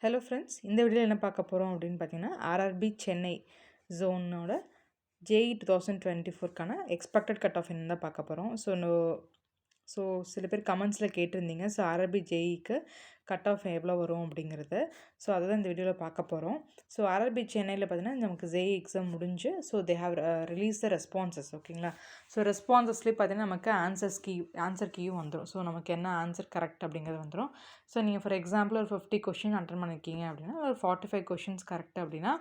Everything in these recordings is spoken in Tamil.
ஹலோ ஃப்ரெண்ட்ஸ், இந்த வீடியோவில் என்ன பார்க்க போகிறோம் அப்படின்னு பார்த்தீங்கன்னா, ஆர்ஆர்பி சென்னை ஜோனோட ஜேஇ 2024க்கான எக்ஸ்பெக்டட் கட் ஆஃப் என்ன தான் பார்க்க போகிறோம். ஸோ சில பேர் கமெண்ட்ஸில் கேட்டிருந்தீங்க. ஸோ ஆர்ஆர்பி ஜேஇக்கு கட் ஆஃப் எவ்வளோ வரும் அப்படிங்கிறது. ஸோ அதை தான் இந்த வீடியோவில் பார்க்க போகிறோம். ஸோ ஆர்ஆர்பி சென்னையில் பார்த்தீங்கன்னா நமக்கு ஜேஇ எக்ஸாம் முடிஞ்சு so they have release the responses. ஓகேங்களா. ஸோ ரெஸ்பான்சஸ்லேயே பார்த்தீங்கன்னா நமக்கு ஆன்சர் கீயும் வந்துடும். ஸோ நமக்கு என்ன ஆன்சர் கரெக்ட் அப்படிங்கிறது வந்துடும். ஸோ நீங்கள் ஃபார் எக்ஸாம்பிள் ஒரு 50 கொஷின் அட்டன் பண்ணியிருக்கீங்க அப்படின்னா ஒரு 45 கொஷின்ஸ் கரெக்ட் அப்படின்னா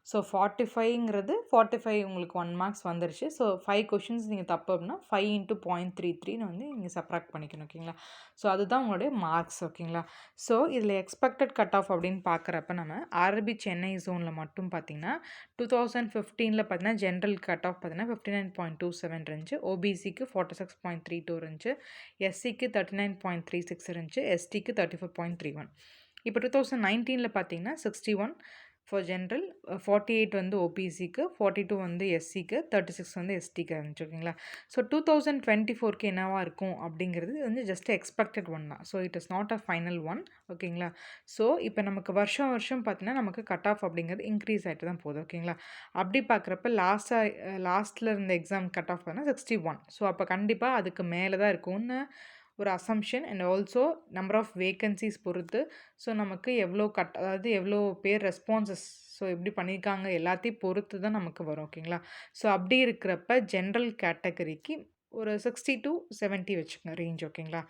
ஸோ 45 உங்களுக்கு 1 மார்க்ஸ் வந்துருச்சு. ஸோ 5 கொஷின்ஸ் நீங்கள் தப்பு அப்படின்னா 5 × 0.33 வந்து நீங்கள் சப்ராக்ட் பண்ணிக்கணும். ஓகேங்களா. ஸோ அதுதான் உங்களுடைய மார்க்ஸ். ஓகேங்களா. ஸோ இதில் எக்ஸ்பெக்டட் கட் ஆஃப் அப்படின்னு பார்க்குறப்ப நம்ம ஆர்ஆர்பி சென்னை ஜோனில் மட்டும் பார்த்தீங்கன்னா 2015 பார்த்தீங்கன்னா ஜென்ரல் கட் ஆஃப் பார்த்தீங்கன்னா 59.27 இருந்துச்சு. ஓபிசிக்கு 46.32 இருந்துச்சு. எஸ்சிக்கு 39.36 இருந்துச்சு. எஸ்டிக்கு 34.31. இப்போ 2019 பார்த்தீங்கன்னா 61 ஃபார் ஜென்ரல், 48 வந்து ஓபிசிக்கு, 42 வந்து எஸ்சிக்கு, 36 வந்து எஸ்டிக்கு இருந்துச்சு. ஓகேங்களா. ஸோ 2024க்கு என்னவா இருக்கும் அப்படிங்கிறது வந்து ஜஸ்ட் எக்ஸ்பெக்டட் ஒன் தான். So it is not a final one. ஓகேங்களா. ஸோ இப்போ நமக்கு வருஷம் பார்த்தீங்கன்னா நமக்கு கட் ஆஃப் அப்படிங்கிறது இன்க்ரீஸ் ஆகிட்டு தான் போகுது. ஓகேங்களா. அப்படி பார்க்குறப்ப லாஸ்ட்டில் இருந்த எக்ஸாம் கட் ஆஃப் பார்த்தீங்கன்னா 61. ஸோ அப்போ கண்டிப்பாக அதுக்கு மேலே தான் இருக்கும்னு ஒரு assumption. And also number of vacancies பொறுத்து ஸோ நமக்கு அதாவது எவ்வளோ பேர் ரெஸ்பான்சஸ் ஸோ எப்படி பண்ணியிருக்காங்க எல்லாத்தையும் பொறுத்து தான் நமக்கு வரும். ஓகேங்களா. ஸோ அப்படி இருக்கிறப்ப ஜென்ரல் கேட்டகரிக்கு ஒரு 60 to 70 வச்சுக்கோங்க ரேஞ்ச். ஓகேங்களா.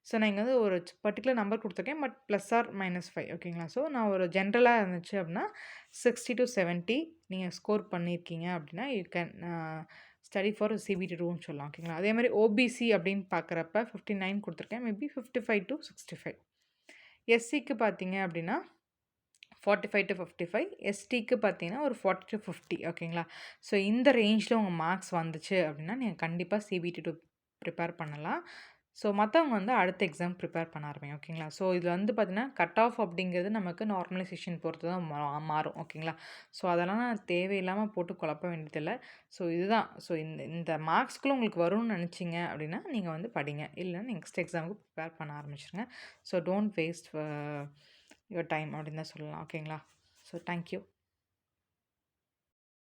ஸோ நான் இங்கே வந்து ஒரு பர்டிகுலர் நம்பர் கொடுத்துருக்கேன், பட் +or-5. ஓகேங்களா. ஸோ நான் ஒரு ஜென்ரலாக இருந்துச்சு அப்படின்னா 60 to 70 நீங்கள் ஸ்கோர் பண்ணியிருக்கீங்க அப்படின்னா you can study for CBT 2ன்னு சொல்லலாம். ஓகேங்களா. அதே மாதிரி ஓபிசி அப்படின்னு பார்க்குறப்ப 59 கொடுத்துருக்கேன், மேபி 55 to 65. எஸ்சிக்கு பார்த்தீங்க அப்படின்னா 45 to 55. எஸ்டிக்கு பார்த்தீங்கன்னா ஒரு 40 to 50. ஓகேங்களா. ஸோ இந்த ரேஞ்சில் உங்கள் மார்க்ஸ் வந்துச்சு அப்படின்னா நீங்கள் கண்டிப்பாக சிபிடி 2 ப்ரிப்பேர் பண்ணலாம். ஸோ மற்றவங்க வந்து அடுத்த எக்ஸாம் ப்ரிப்பேர் பண்ண ஆரம்பிங்க. ஓகேங்களா. ஸோ இதில் வந்து பார்த்தீங்கன்னா கட் ஆஃப் அப்படிங்கிறது நமக்கு நார்மலைசேஷன் பொறுத்து தான் மாறும். ஓகேங்களா. ஸோ அதெல்லாம் நான் தேவையில்லாமல் போட்டு குழப்ப வேண்டியதில்லை. ஸோ இதுதான். ஸோ இந்த மார்க்ஸ்க்குள்ளே உங்களுக்கு வரும்னு நினச்சிங்க அப்படின்னா நீங்கள் வந்து படிங்க. இல்லைன்னா நெக்ஸ்ட் எக்ஸாமுக்கு ப்ரிப்பேர் பண்ண ஆரம்பிச்சிருங்க. So don't waste your time அப்படின்னு தான் சொல்லலாம். ஓகேங்களா. So thank you.